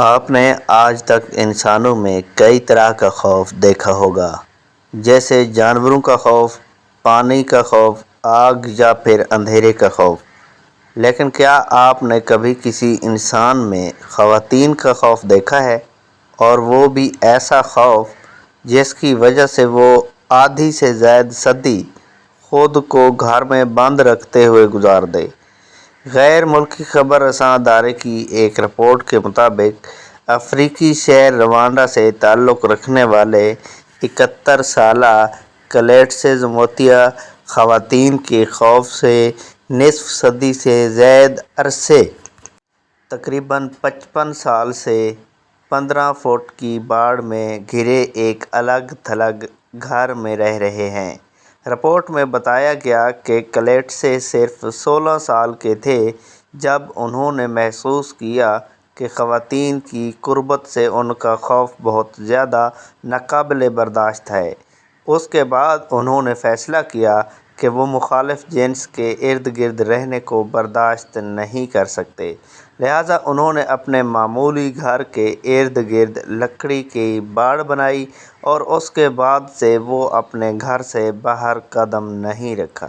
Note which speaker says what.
Speaker 1: آپ نے آج تک انسانوں میں کئی طرح کا خوف دیکھا ہوگا، جیسے جانوروں کا خوف، پانی کا خوف، آگ یا پھر اندھیرے کا خوف۔ لیکن کیا آپ نے کبھی کسی انسان میں خواتین کا خوف دیکھا ہے؟ اور وہ بھی ایسا خوف جس کی وجہ سے وہ آدھی سے زائد صدی خود کو گھر میں بند رکھتے ہوئے گزار دے؟ غیر ملکی خبر رساں ادارے کی ایک رپورٹ کے مطابق افریقی شہر روانڈا سے تعلق رکھنے والے 71 سالہ کلیٹسز موتیا خواتین کے خوف سے نصف صدی سے زائد عرصے تقریباً 55 سال سے 15 فٹ کی باڑ میں گھرے ایک الگ تھلگ گھر میں رہ رہے ہیں۔ رپورٹ میں بتایا گیا کہ کلیٹسز صرف 16 سال کے تھے جب انہوں نے محسوس کیا کہ خواتین کی قربت سے ان کا خوف بہت زیادہ ناقابل برداشت ہے۔ اس کے بعد انہوں نے فیصلہ کیا کہ وہ مخالف جنس کے ارد گرد رہنے کو برداشت نہیں کر سکتے، لہٰذا انہوں نے اپنے معمولی گھر کے ارد گرد لکڑی کی باڑ بنائی اور اس کے بعد سے وہ اپنے گھر سے باہر قدم نہیں رکھا۔